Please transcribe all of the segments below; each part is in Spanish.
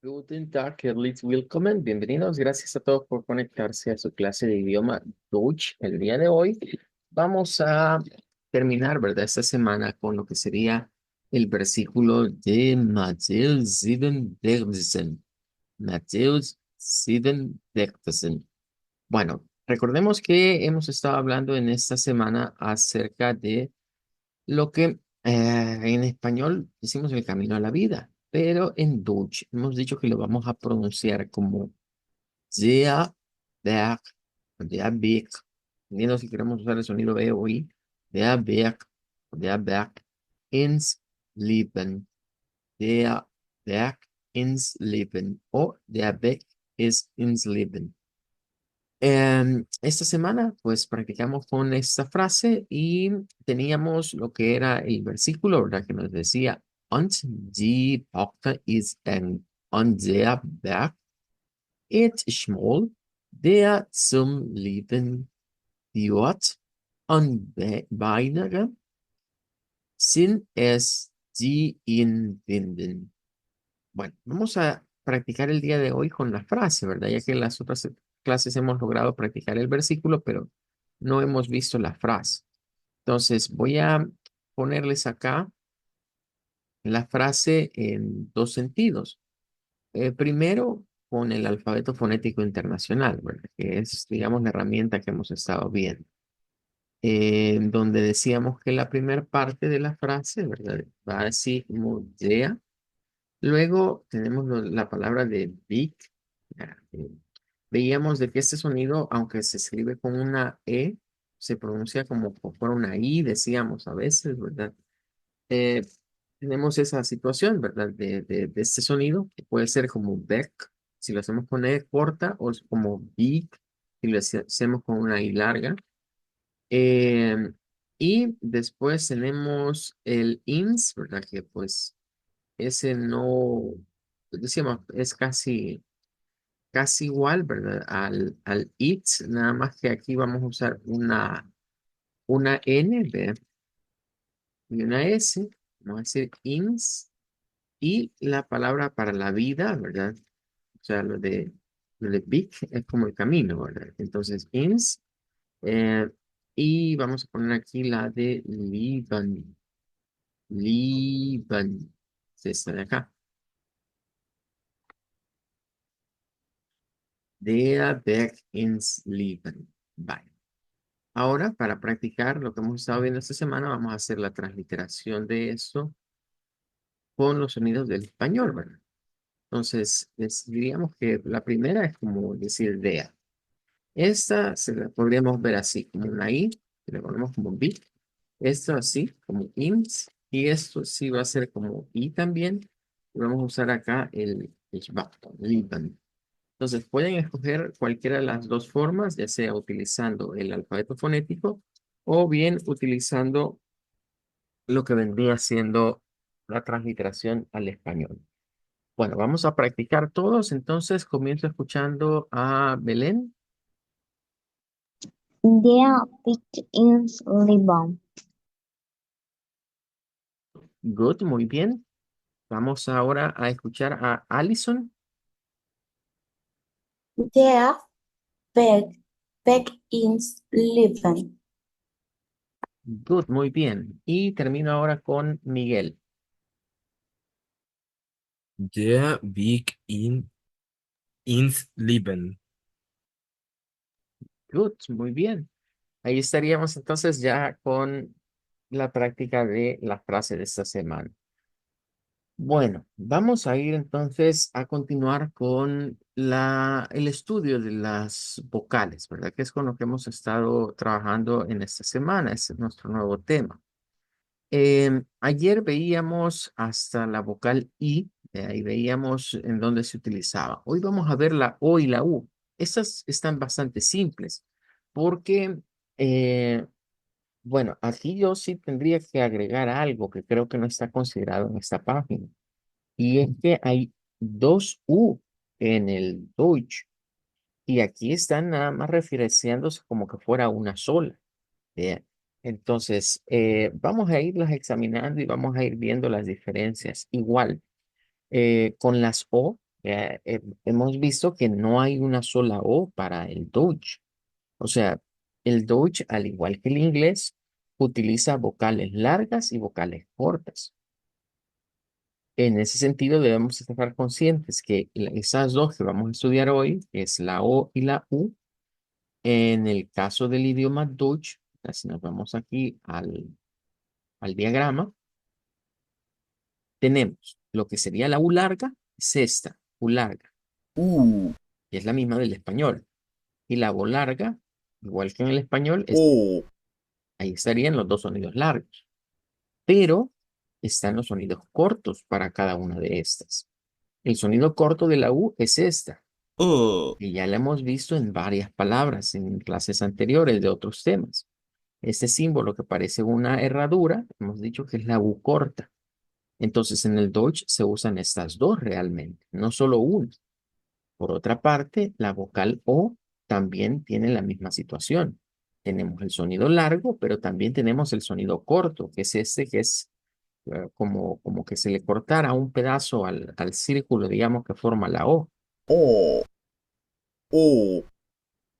Guten Tag, herzlich willkommen. Bienvenidos. Gracias a todos por conectarse a su clase de idioma Deutsch. El día de hoy vamos a terminar, ¿verdad? Esta semana con lo que sería el versículo de Matthew 7. Matthew 7. Bueno, recordemos que hemos estado hablando en esta semana acerca de lo que en español decimos el camino a la vida, pero en Dutch hemos dicho que lo vamos a pronunciar como der Berg, der Weg, dependiendo si queremos usar el sonido E o I, der Berg ins Leben, der Berg ins Leben o der Weg ist ins Leben. Esta semana, pues practicamos con esta frase y teníamos lo que era el versículo, ¿verdad? Que nos decía, und die Tochter ist an der Berg, et schmol, der zum Leben führt, und weinere sind es, die ihn finden. Bueno, vamos a practicar el día de hoy con la frase, ¿verdad? Ya que en las otras clases hemos logrado practicar el versículo, pero no hemos visto la frase. Entonces, voy a ponerles acá la frase en dos sentidos. Primero, con el alfabeto fonético internacional, ¿verdad? Que es, digamos, la herramienta que hemos estado viendo. Donde decíamos que la primera parte de la frase, ¿verdad? Va así como yeah. Luego tenemos la palabra de big. Ya, veíamos de que este sonido, aunque se escribe con una E, se pronuncia como por una I, decíamos a veces, ¿verdad? Eh, tenemos esa situación, ¿verdad? De este sonido, que puede ser como beck, si lo hacemos con E corta, o es como big, si lo hacemos con una I larga. Eh, y después tenemos el ins, ¿verdad? Que pues ese no, decíamos, es casi igual, ¿verdad? Al it, nada más que aquí vamos a usar una N, ¿ve? Y una S, vamos a decir ins, y la palabra para la vida, ¿verdad? O sea, lo de big es como el camino, ¿verdad? Entonces, ins, eh, y vamos a poner aquí la de liban, liban, es esta de acá. Der Weg ins Leben. Vale. Ahora, para practicar lo que hemos estado viendo esta semana, vamos a hacer la transliteración de eso con los sonidos del español, ¿verdad? Entonces, diríamos que la primera es como decir DEA. Esta se la podríamos ver así, como una I, que le ponemos como B. Esto así, como INS. Y esto sí va a ser como I también. Y vamos a usar acá el Liban. Entonces, pueden escoger cualquiera de las dos formas, ya sea utilizando el alfabeto fonético o bien utilizando lo que vendría siendo la transliteración al español. Bueno, vamos a practicar todos. Entonces, comienzo escuchando a Belén. Der Weg ins Leben. Good, muy bien. Vamos ahora a escuchar a Allison. Der Weg ins Leben. Good, muy bien. Y termino ahora con Miguel. Der Weg ins Leben. Good, muy bien. Ahí estaríamos entonces ya con la práctica de la frase de esta semana. Bueno, vamos a ir entonces a continuar con el estudio de las vocales, ¿verdad? Que es con lo que hemos estado trabajando en esta semana. Ese es nuestro nuevo tema. Ayer veíamos hasta la vocal I, ahí veíamos en dónde se utilizaba. Hoy vamos a ver la O y la U. Estas están bastante simples porque eh, bueno, aquí yo sí tendría que agregar algo que creo que no está considerado en esta página. Y es que hay dos U en el Deutsch. Y aquí están nada más referenciándose como que fuera una sola. Bien. Entonces, vamos a irlas examinando y vamos a ir viendo las diferencias. Igual, con las O. Hemos visto que no hay una sola O para el Dutch. O sea, el Dutch, al igual que el inglés, utiliza vocales largas y vocales cortas. En ese sentido, debemos estar conscientes que esas dos que vamos a estudiar hoy, que es la O y la U, en el caso del idioma Dutch, si nos vamos aquí al diagrama, tenemos lo que sería la U larga, es esta, U larga, que es la misma del español. Y la O larga, igual que en el español, ahí estarían los dos sonidos largos. Pero están los sonidos cortos para cada una de estas. El sonido corto de la U es esta, que ya la hemos visto en varias palabras en clases anteriores de otros temas. Este símbolo que parece una herradura, hemos dicho que es la U corta. Entonces, en el Deutsch se usan estas dos realmente, no solo una. Por otra parte, la vocal O también tiene la misma situación. Tenemos el sonido largo, pero también tenemos el sonido corto, que es este que es como que se le cortara un pedazo al círculo, digamos, que forma la O.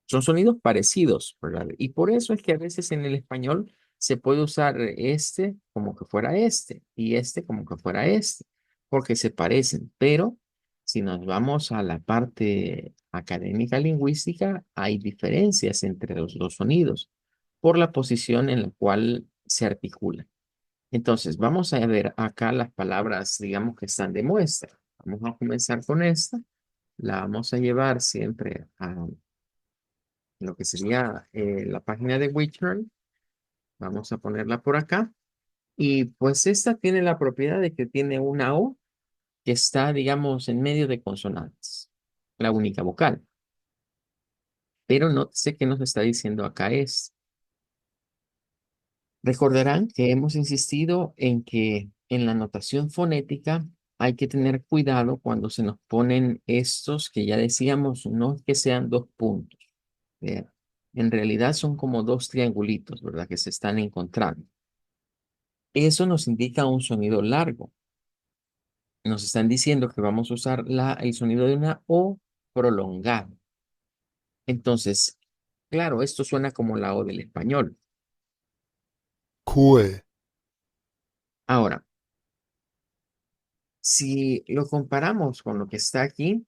Son sonidos parecidos, ¿verdad? Y por eso es que a veces en el español se puede usar este como que fuera este y este como que fuera este, porque se parecen. Pero si nos vamos a la parte académica lingüística, hay diferencias entre los dos sonidos por la posición en la cual se articulan. Entonces, vamos a ver acá las palabras, digamos, que están de muestra. Vamos a comenzar con esta. La vamos a llevar siempre a lo que sería la página de Witchern. Vamos a ponerla por acá. Y pues esta tiene la propiedad de que tiene una O que está, digamos, en medio de consonantes, la única vocal. Pero no sé qué nos está diciendo acá es. Recordarán que hemos insistido en que en la notación fonética hay que tener cuidado cuando se nos ponen estos que ya decíamos, no es que sean dos puntos. eh, En realidad son como dos triangulitos, ¿verdad? Que se están encontrando. Eso nos indica un sonido largo. Nos están diciendo que vamos a usar el sonido de una O prolongado. Entonces, claro, esto suena como la O del español. Cool. Ahora, si lo comparamos con lo que está aquí,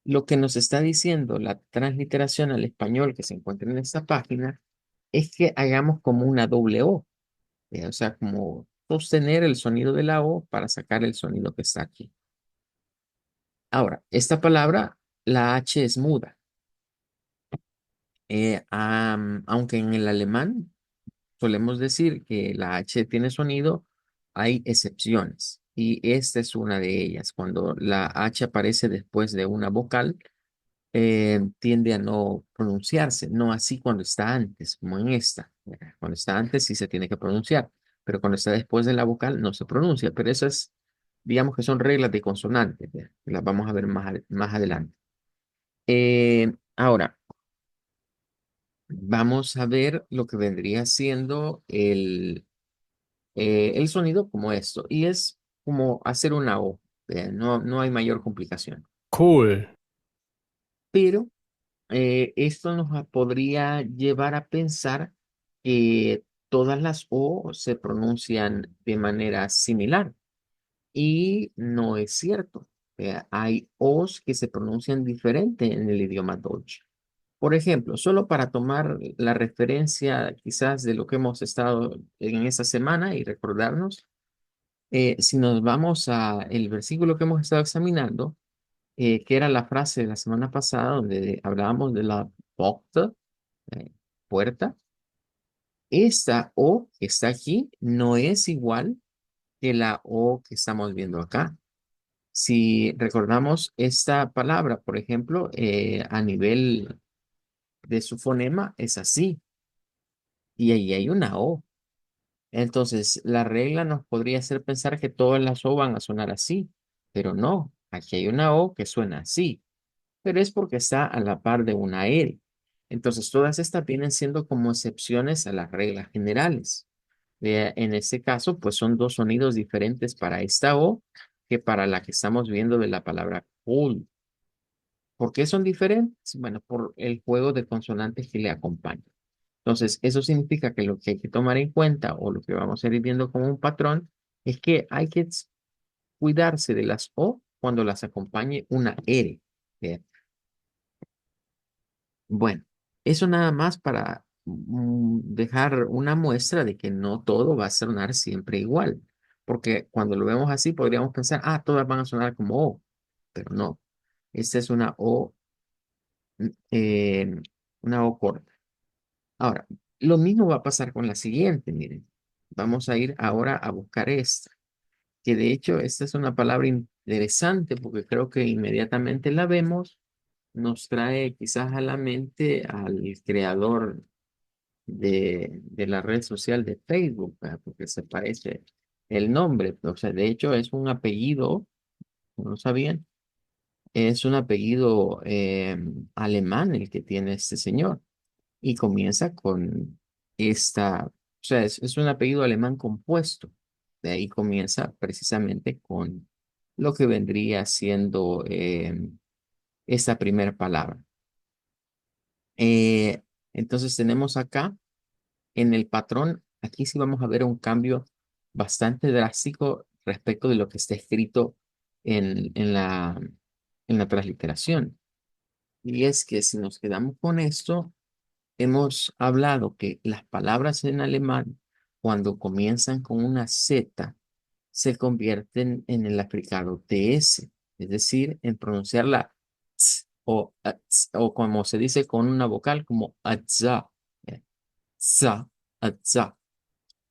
lo que nos está diciendo la transliteración al español que se encuentra en esta página es que hagamos como una doble O, o sea, como sostener el sonido de la O para sacar el sonido que está aquí. Ahora, esta palabra, la H es muda. Aunque en el alemán solemos decir que la H tiene sonido, hay excepciones. Y esta es una de ellas. Cuando la H aparece después de una vocal, tiende a no pronunciarse, no así cuando está antes, como en esta. Cuando está antes sí se tiene que pronunciar, pero cuando está después de la vocal no se pronuncia. Pero eso es, digamos que son reglas de consonantes, ¿ya? Que las vamos a ver más adelante. Ahora, vamos a ver lo que vendría siendo el sonido como esto, y es como hacer una O, no, no hay mayor complicación. Cool. Pero esto podría llevar a pensar que todas las O se pronuncian de manera similar y no es cierto. Hay O's que se pronuncian diferente en el idioma Deutsch. Por ejemplo, solo para tomar la referencia quizás de lo que hemos estado en esta semana y recordarnos, si nos vamos a el versículo que hemos estado examinando, que era la frase de la semana pasada donde hablábamos de la porta, eh, puerta. Esta O que está aquí no es igual que la O que estamos viendo acá. Si recordamos esta palabra, por ejemplo, a nivel de su fonema es así y ahí hay una O. Entonces, la regla nos podría hacer pensar que todas las O van a sonar así, pero no, aquí hay una O que suena así, pero es porque está a la par de una L. Entonces, todas estas vienen siendo como excepciones a las reglas generales. En este caso, pues son dos sonidos diferentes para esta O que para la que estamos viendo de la palabra Hol. ¿Por qué son diferentes? Bueno, por el juego de consonantes que le acompañan. Entonces, eso significa que lo que hay que tomar en cuenta o lo que vamos a ir viendo como un patrón es que hay que cuidarse de las O cuando las acompañe una R. Bien. Bueno, eso nada más para dejar una muestra de que no todo va a sonar siempre igual, porque cuando lo vemos así podríamos pensar, ah, todas van a sonar como O, pero no. Esta es mm, eh, una O corta. Ahora, lo mismo va a pasar con la siguiente, miren. Vamos a ir ahora a buscar esta, que de hecho esta es una palabra interesante porque creo que inmediatamente la vemos, nos trae quizás a la mente al creador de la red social de Facebook, ¿verdad? Porque se parece el nombre. O sea, de hecho es un apellido, ¿no sabían? Es un apellido alemán el que tiene este señor y comienza con o sea, es un apellido alemán compuesto. De ahí comienza precisamente con lo que vendría siendo esta primera palabra. Eh, entonces tenemos acá en el patrón, aquí sí vamos a ver un cambio bastante drástico respecto de lo que está escrito en la transliteración. Y es que si nos quedamos con esto, hemos hablado que las palabras en alemán, cuando comienzan con una Z, se convierten en el africado TS, es decir, en pronunciar la ts o como se dice con una vocal como atza, za, atza.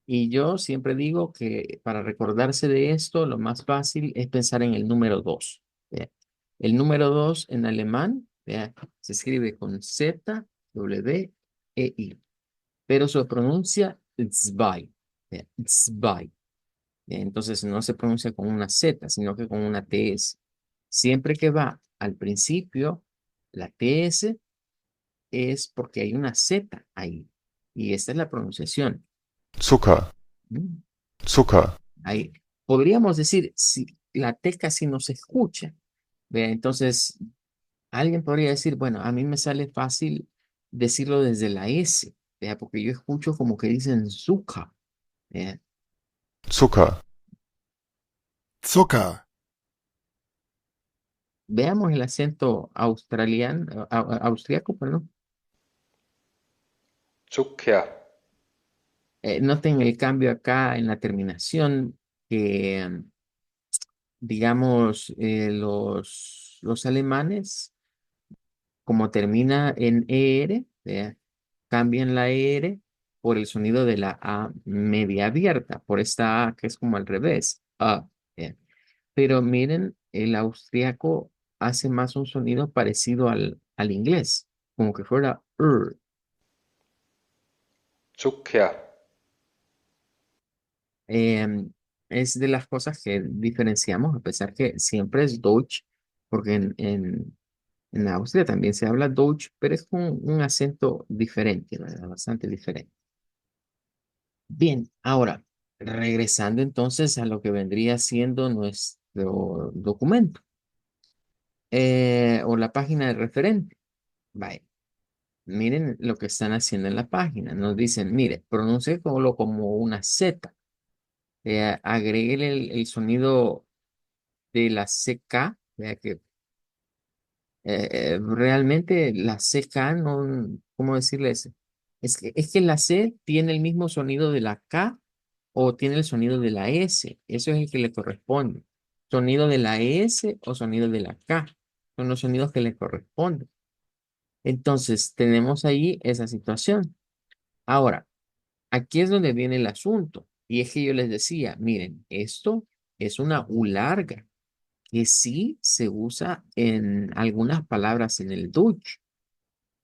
Y yo siempre digo que para recordarse de esto, lo más fácil es pensar en el número 2. El número 2 en alemán, vea, se escribe con Z, W, E, I, pero se pronuncia zwei. Vea, zwei. Entonces no se pronuncia con una Z, sino que con una TS. Siempre que va al principio, la TS es porque hay una Z ahí. Y esta es la pronunciación. Zucker, ¿Mm? Zucker, Ahí. Podríamos decir, si la T casi no se escucha. ¿Ve? Entonces, alguien podría decir, bueno, a mí me sale fácil decirlo desde la S, ¿vea? Porque yo escucho como que dicen Zucker. ¿Vea? Zucker, Zucker, Veamos el acento australiano, austriaco, perdón. Zucker, Noten el cambio acá en la terminación que, digamos, los alemanes, como termina en ER, ¿vea? Cambian la ER por el sonido de la A media abierta, por esta A que es como al revés. A, ¿vea? Pero miren, el austriaco hace más un sonido parecido al inglés, como que fuera Zucker, Em, es de las cosas que diferenciamos, a pesar que siempre es Deutsch, porque en Austria también se habla Deutsch, pero es con un acento diferente, ¿verdad? Bastante diferente. Bien, ahora, regresando entonces a lo que vendría siendo nuestro documento o la página de referente. Vaya, miren lo que están haciendo en la página. Nos dicen, mire, pronuncie como una Z. Agréguele el sonido de la CK, vea que realmente la CK no, ¿cómo decirles? Es que la C tiene el mismo sonido de la K o tiene el sonido de la S. Eso es el que le corresponde. Sonido de la S o sonido de la K. Son los sonidos que le corresponden. Entonces, tenemos ahí esa situación. Ahora, aquí es donde viene el asunto. Y es que yo les decía, miren, esto es una U larga que sí se usa en algunas palabras en el Dutch,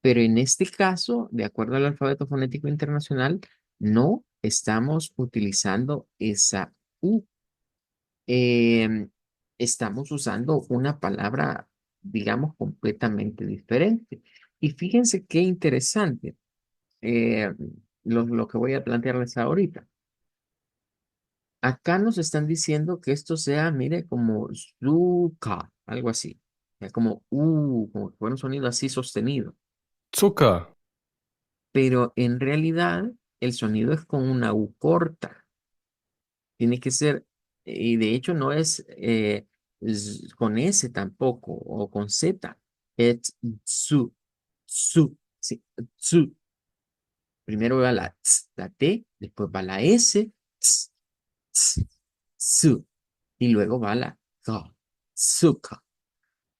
pero en este caso, de acuerdo al alfabeto fonético internacional, no estamos utilizando esa U. Em, Estamos usando una palabra, digamos, completamente diferente. Y fíjense qué interesante eh, lo que voy a plantearles ahorita. Acá nos están diciendo que esto sea, mire, como Zuka, algo así. Es como que fuera un sonido así sostenido. Zucker, Pero en realidad el sonido es con una U corta. Tiene que ser, y de hecho no es con S tampoco, o con Z. Es sí, tsu. Primero va la ts, la T, después va la S, ts, ts, su, y luego va la K, suka.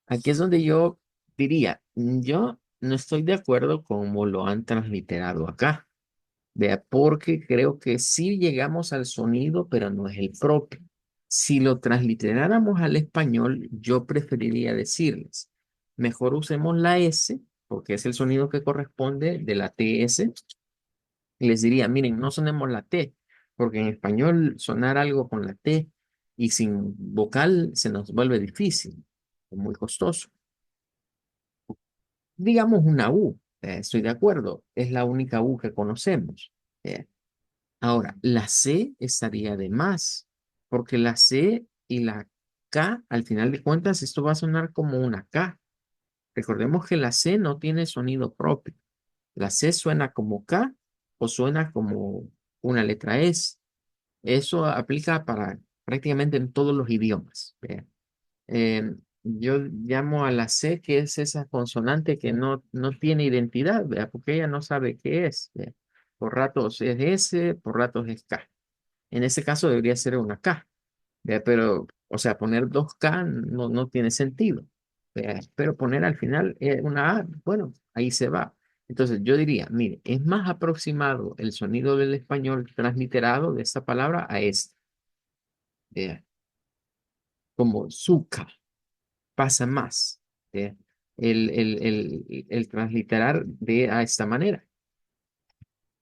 Aquí es donde yo diría, yo no estoy de acuerdo con cómo lo han transliterado acá. Vea, porque creo que sí llegamos al sonido, pero no es el propio. Si lo transliteráramos al español, yo preferiría decirles, mejor usemos la S, porque es el sonido que corresponde de la TS, y les diría, miren, no sonemos la T, porque en español sonar algo con la T y sin vocal se nos vuelve difícil, o muy costoso. Digamos una U, estoy de acuerdo, es la única U que conocemos. eh, Ahora, la C estaría de más, porque la C y la K, al final de cuentas, esto va a sonar como una K. Recordemos que la C no tiene sonido propio. La C suena como K o suena como una letra S. Eso aplica para prácticamente en todos los idiomas. ¿Ve? Yo llamo a la C que es esa consonante que no tiene identidad, ¿vea? Porque ella no sabe qué es. ¿Vea? Por ratos es S, por ratos es K. En ese caso debería ser una K, ¿vea? Pero, o sea, poner dos K no tiene sentido, ¿vea? Pero poner al final una A, bueno, ahí se va. Entonces yo diría, mire, es más aproximado el sonido del español transliterado de esta palabra a este, ¿vea? Como suka, pasa más, ¿vea? El transliterar de a esta manera.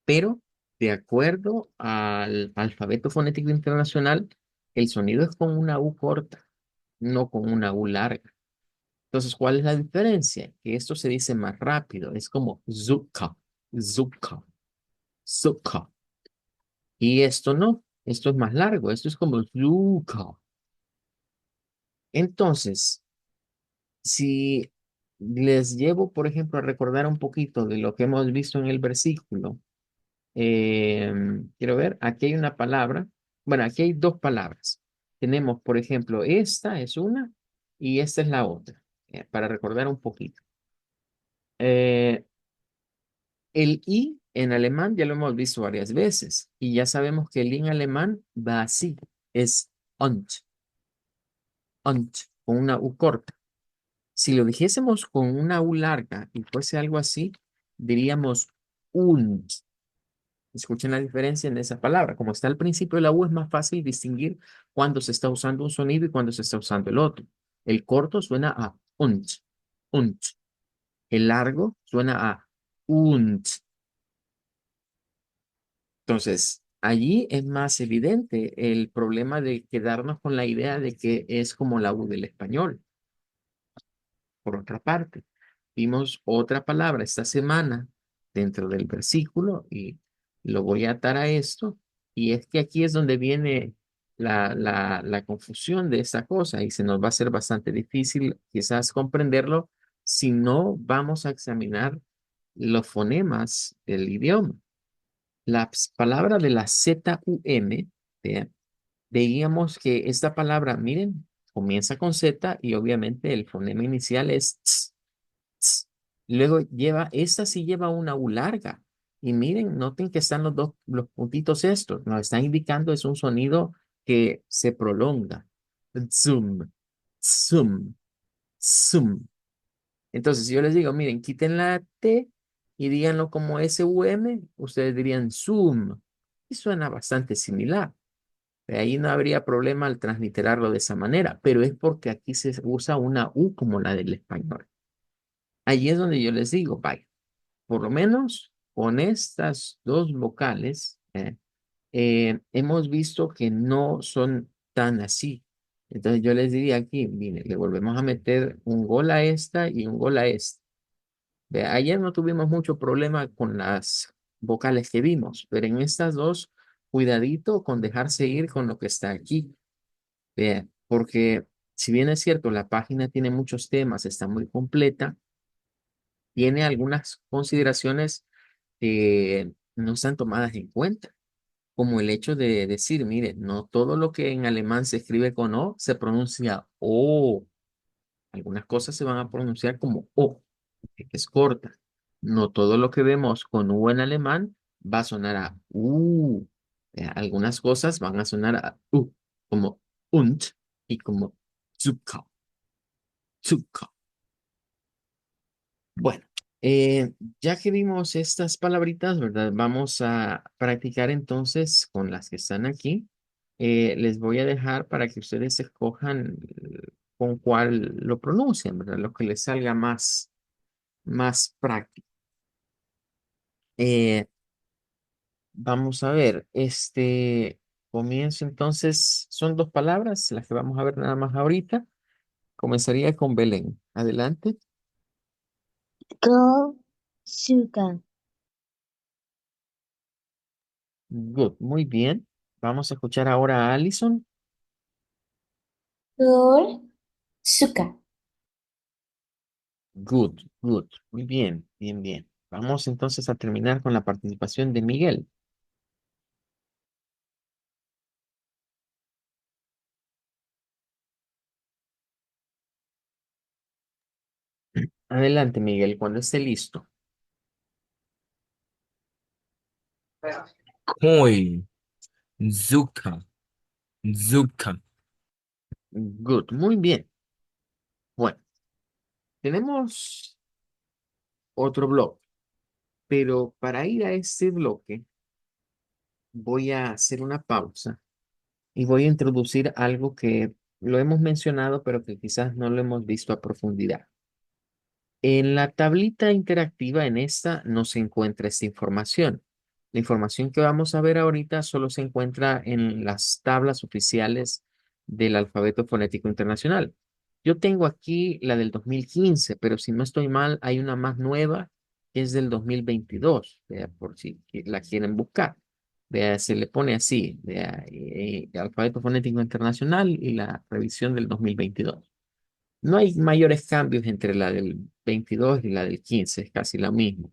Pero de acuerdo al alfabeto fonético internacional, el sonido es con una U corta, no con una U larga. Entonces, ¿cuál es la diferencia? Que esto se dice más rápido, es como zuka, zuka, zuka. Y esto no, esto es más largo, esto es como zuka. Entonces, si les llevo, por ejemplo, a recordar un poquito de lo que hemos visto en el versículo, quiero ver, aquí hay una palabra. Bueno, aquí hay dos palabras. Tenemos, por ejemplo, esta es una y esta es la otra, para recordar un poquito. Eh, el I en alemán ya lo hemos visto varias veces y ya sabemos que el I en alemán va así, es und, con una U corta. Si lo dijésemos con una U larga y fuese algo así, diríamos und. Escuchen la diferencia en esa palabra. Como está al principio de la U, es más fácil distinguir cuando se está usando un sonido y cuando se está usando el otro. El corto suena a und. El largo suena a und. Entonces, allí es más evidente el problema de quedarnos con la idea de que es como la U del español. Por otra parte, vimos otra palabra esta semana dentro del versículo y lo voy a atar a esto. Y es que aquí es donde viene la confusión de esta cosa y se nos va a hacer bastante difícil quizás comprenderlo si no vamos a examinar los fonemas del idioma. La palabra de la ZUM, vean, veíamos que esta palabra, miren, comienza con Z y obviamente el fonema inicial es ts, ts. Luego esta sí lleva una U larga. Y miren, noten que están los puntitos estos. Nos están indicando es un sonido que se prolonga. Zum, zum, zum. Entonces, si yo les digo, miren, quiten la T y díganlo como SUM, ustedes dirían Zoom. Y suena bastante similar. De ahí no habría problema al transliterarlo de esa manera, pero es porque aquí se usa una U como la del español. Allí es donde yo les digo, vaya, por lo menos con estas dos vocales, hemos visto que no son tan así. Entonces yo les diría aquí, mire, le volvemos a meter un gol a esta y un gol a esta. Ayer no tuvimos mucho problema con las vocales que vimos, pero en estas dos, cuidadito con dejarse ir con lo que está aquí. Porque si bien es cierto, la página tiene muchos temas, está muy completa, tiene algunas consideraciones que no están tomadas en cuenta, como el hecho de decir, mire, no todo lo que en alemán se escribe con O se pronuncia O. Algunas cosas se van a pronunciar como O, que es corta. No todo lo que vemos con U en alemán va a sonar a U. Algunas cosas van a sonar a U, como und y como Zucker, Zucker. Bueno, ya que vimos estas palabritas, ¿verdad? Vamos a practicar entonces con las que están aquí. Les voy a dejar para que ustedes escojan con cuál lo pronuncian, ¿verdad? Lo que les salga más práctico. Eh, Vamos a ver, comienzo entonces, son dos palabras, las que vamos a ver nada más ahorita. Comenzaría con Belén. Adelante. Go, sugar. Good, muy bien. Vamos a escuchar ahora a Allison. Go, sugar. Good, good. Muy bien, bien, bien. Vamos entonces a terminar con la participación de Miguel. Adelante, Miguel, cuando esté listo. Koi, Zucker, Zucker. Good, muy bien. Bueno, tenemos otro bloque, pero para ir a este bloque voy a hacer una pausa y voy a introducir algo que lo hemos mencionado, pero que quizás no lo hemos visto a profundidad. En la tablita interactiva, en esta, no se encuentra esta información. La información que vamos a ver ahorita solo se encuentra en las tablas oficiales del alfabeto fonético internacional. Yo tengo aquí la del 2015, pero si no estoy mal, hay una más nueva que es del 2022, vea, por si la quieren buscar. Vea, se le pone así, vea, alfabeto fonético internacional y la revisión del 2022. No hay mayores cambios entre la del 22 y la del 15, es casi lo mismo.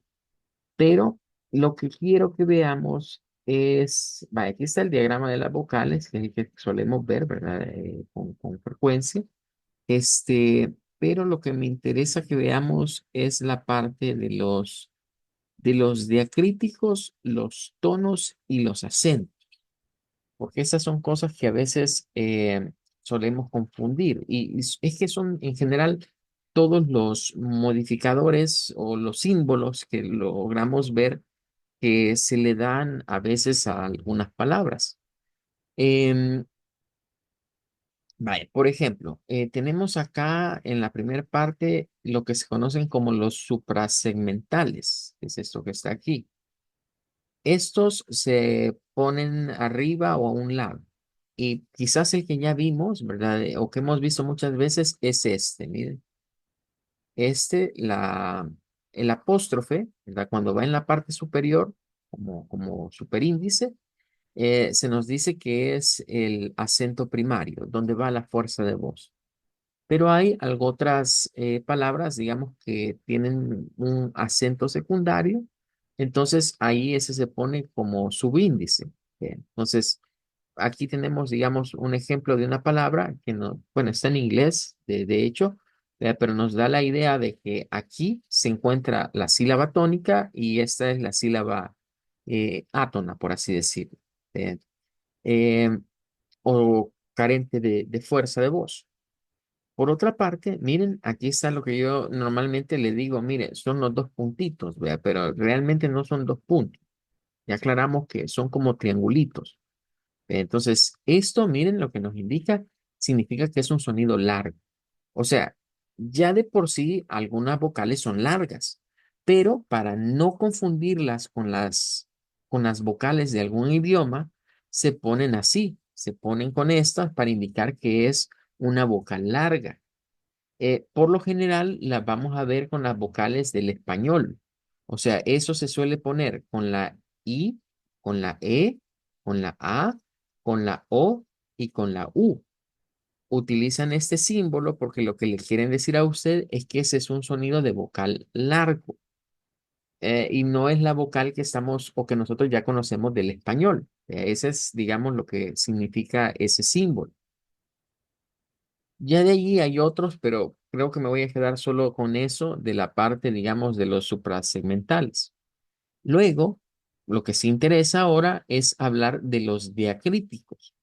Pero lo que quiero que veamos es, vaya, aquí está el diagrama de las vocales, que es el que solemos ver, ¿verdad? Con frecuencia. Pero lo que me interesa que veamos es la parte de los diacríticos, los tonos y los acentos, porque esas son cosas que a veces solemos confundir. Y es que son en general todos los modificadores o los símbolos que logramos ver que se le dan a veces a algunas palabras. Em, Vaya, por ejemplo, tenemos acá en la primera parte lo que se conocen como los suprasegmentales, que es esto que está aquí. Estos se ponen arriba o a un lado. Y quizás el que ya vimos, ¿verdad? O que hemos visto muchas veces es este, miren. El apóstrofe, ¿verdad? Cuando va en la parte superior, como superíndice, se nos dice que es el acento primario, donde va la fuerza de voz. Pero hay algo otras palabras, digamos, que tienen un acento secundario. Entonces ahí ese se pone como subíndice. Bien, entonces, aquí tenemos, digamos, un ejemplo de una palabra que no, bueno, está en inglés, de hecho, pero nos da la idea de que aquí se encuentra la sílaba tónica y esta es la sílaba átona, por así decirlo. Bien, eh, o carente de fuerza de voz. Por otra parte, miren, aquí está lo que yo normalmente le digo, mire, son los dos puntitos, vea, pero realmente no son dos puntos. Ya aclaramos que son como triangulitos. Entonces, esto, miren, lo que nos indica, significa que es un sonido largo. O sea, ya de por sí algunas vocales son largas, pero para no confundirlas con las vocales de algún idioma, se ponen así, se ponen con estas para indicar que es una vocal larga. Por lo general, las vamos a ver con las vocales del español. O sea, eso se suele poner con la I, con la E, con la A, con la O y con la U. utilizan este símbolo porque lo que le quieren decir a usted es que ese es un sonido de vocal largo y no es la vocal que estamos o que nosotros ya conocemos del español. Ese es, digamos, lo que significa ese símbolo. Ya de allí hay otros, pero creo que me voy a quedar solo con eso de la parte, digamos, de los suprasegmentales. Luego, lo que sí interesa ahora es hablar de los diacríticos,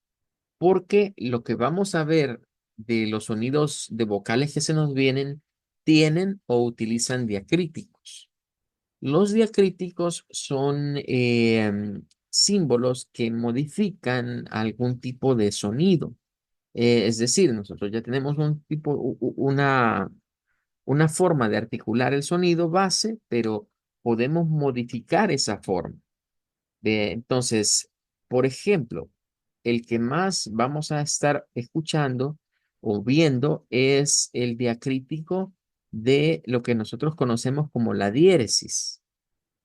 porque lo que vamos a ver de los sonidos de vocales que se nos vienen tienen o utilizan diacríticos. Los diacríticos son símbolos que modifican algún tipo de sonido. Es decir, nosotros ya tenemos un tipo, una forma de articular el sonido base, pero podemos modificar esa forma. Entonces, por ejemplo, el que más vamos a estar escuchando o viendo es el diacrítico de lo que nosotros conocemos como la diéresis.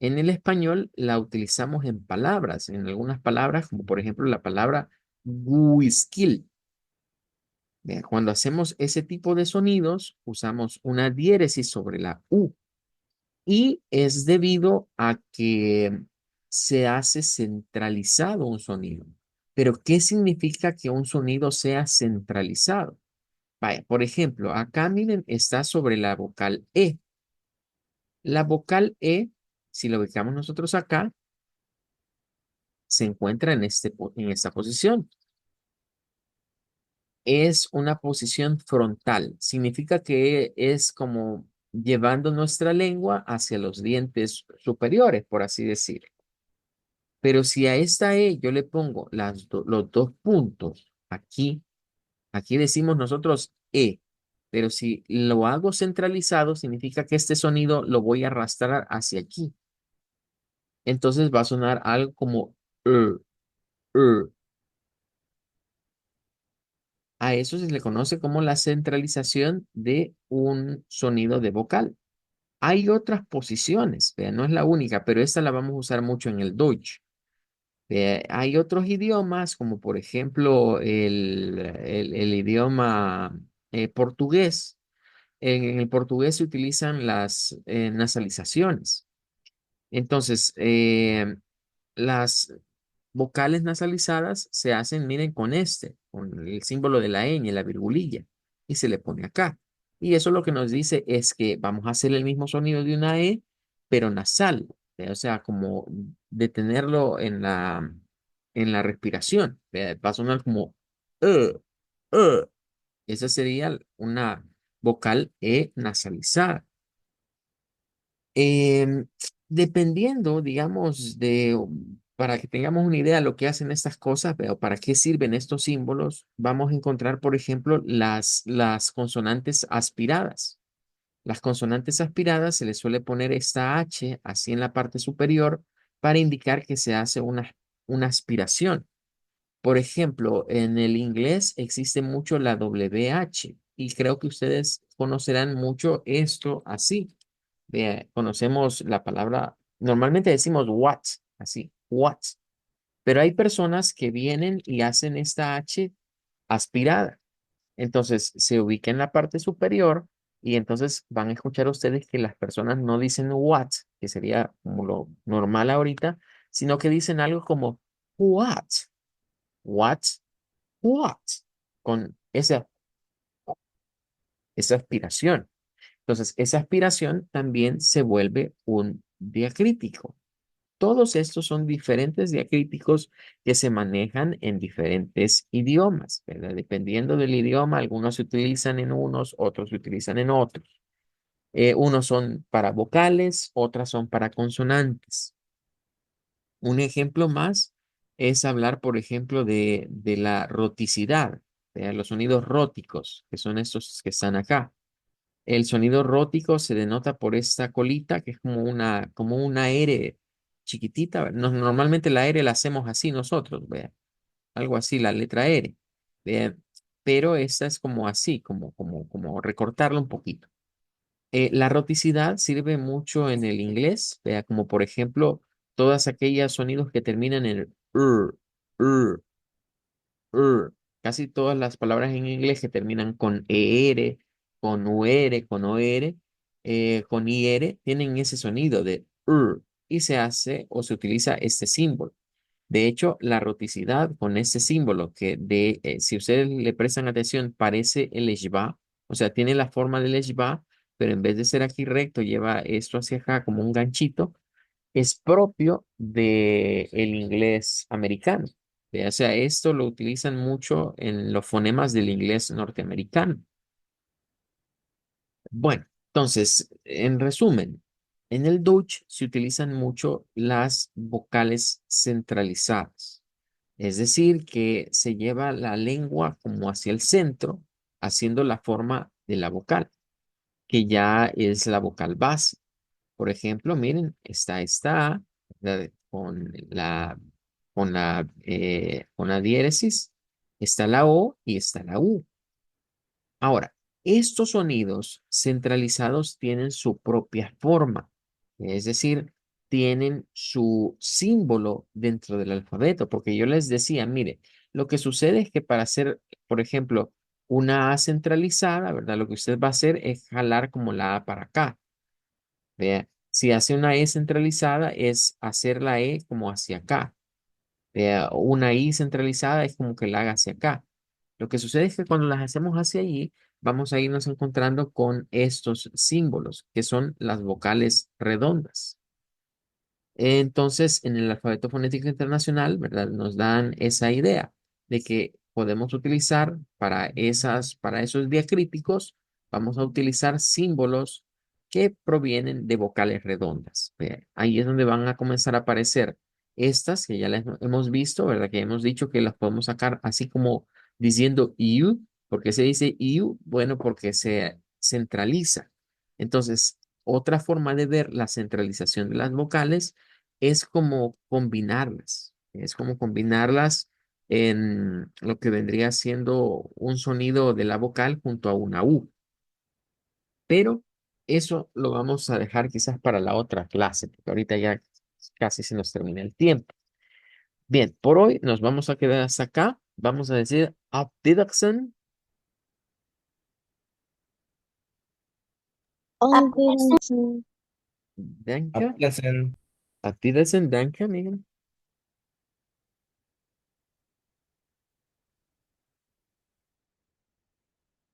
En el español la utilizamos en palabras, en algunas palabras, como por ejemplo la palabra whisky. Cuando hacemos ese tipo de sonidos, usamos una diéresis sobre la U y es debido a que se hace centralizado un sonido. Pero, ¿qué significa que un sonido sea centralizado? Vaya, por ejemplo, acá miren, está sobre la vocal E. La vocal E, si lo ubicamos nosotros acá, se encuentra en esta posición. Es una posición frontal. Significa que es como llevando nuestra lengua hacia los dientes superiores, por así decir. Pero si a esta E yo le pongo los dos puntos aquí, aquí decimos nosotros E, pero si lo hago centralizado, significa que este sonido lo voy a arrastrar hacia aquí. Entonces va a sonar algo como "er". A eso se le conoce como la centralización de un sonido de vocal. Hay otras posiciones, vea, no es la única, pero esta la vamos a usar mucho en el Deutsch. Hay otros idiomas, como por ejemplo el idioma portugués. En el portugués se utilizan las nasalizaciones. Entonces, las vocales nasalizadas se hacen, miren, con el símbolo de la ñ, la virgulilla, y se le pone acá. Y eso lo que nos dice es que vamos a hacer el mismo sonido de una E, pero nasal, o sea, como detenerlo en la respiración. Va a sonar como "uh, uh". Esa sería una vocal E nasalizada. Em, Dependiendo, digamos, para que tengamos una idea de lo que hacen estas cosas, o para qué sirven estos símbolos, vamos a encontrar, por ejemplo, las consonantes aspiradas. Las consonantes aspiradas se les suele poner esta H así en la parte superior para indicar que se hace una aspiración. Por ejemplo, en el inglés existe mucho la WH y creo que ustedes conocerán mucho esto así. Conocemos la palabra, normalmente decimos what, así, what, pero hay personas que vienen y hacen esta H aspirada. Entonces se ubica en la parte superior y entonces van a escuchar ustedes que las personas no dicen what, que sería como lo normal ahorita, sino que dicen algo como what, what, what, con esa aspiración. Entonces, esa aspiración también se vuelve un diacrítico. Todos estos son diferentes diacríticos que se manejan en diferentes idiomas, ¿verdad? Dependiendo del idioma, algunos se utilizan en unos, otros se utilizan en otros. Unos son para vocales, otras son para consonantes. Un ejemplo más es hablar, por ejemplo, de la roticidad, de los sonidos róticos, que son estos que están acá. El sonido rótico se denota por esta colita, que es como una R chiquitita. Normalmente la R la hacemos así nosotros, vea, algo así, la letra R. Vea, pero esta es como así, como recortarla un poquito. La roticidad sirve mucho en el inglés, vea, como por ejemplo, todas aquellas sonidos que terminan en ur, ur, ur. casi todas las palabras en inglés que terminan con ER, con UR, con OR, con IR, tienen ese sonido de y se hace o se utiliza este símbolo. De hecho, la roticidad con este símbolo si ustedes le prestan atención, parece el eshba, o sea, tiene la forma del eshba, pero en vez de ser aquí recto, lleva esto hacia acá como un ganchito, es propio del inglés americano. O sea, esto lo utilizan mucho en los fonemas del inglés norteamericano. Bueno, entonces, en resumen, en el Dutch se utilizan mucho las vocales centralizadas. Es decir, que se lleva la lengua como hacia el centro, haciendo la forma de la vocal, que ya es la vocal base. Por ejemplo, miren, está, ¿verdad? Con la diéresis, está la O y está la U. Ahora, estos sonidos centralizados tienen su propia forma, es decir, tienen su símbolo dentro del alfabeto, porque yo les decía, mire, lo que sucede es que para hacer, por ejemplo, una A centralizada, ¿verdad? Lo que usted va a hacer es jalar como la A para acá. Vea, si hace una E centralizada es hacer la E como hacia acá. Vea, una I centralizada es como que la haga hacia acá. Lo que sucede es que cuando las hacemos hacia allí, vamos a irnos encontrando con estos símbolos, que son las vocales redondas. Entonces, en el alfabeto fonético internacional, ¿verdad? Nos dan esa idea de que podemos utilizar para esos diacríticos, vamos a utilizar símbolos que provienen de vocales redondas. Ve, ahí es donde van a comenzar a aparecer estas que ya las hemos visto, ¿verdad? Que hemos dicho que las podemos sacar así como diciendo IU. ¿Por qué se dice IU? Bueno, porque se centraliza. Entonces, otra forma de ver la centralización de las vocales es como combinarlas en lo que vendría siendo un sonido de la vocal junto a una U. Pero eso lo vamos a dejar quizás para la otra clase, porque ahorita ya casi se nos termina el tiempo. Bien, por hoy nos vamos a quedar hasta acá. Vamos a decir auf Wiedersehen, Auf Wiedersehen. danke, Ablassen. auf Wiedersehen, danke, Miguel.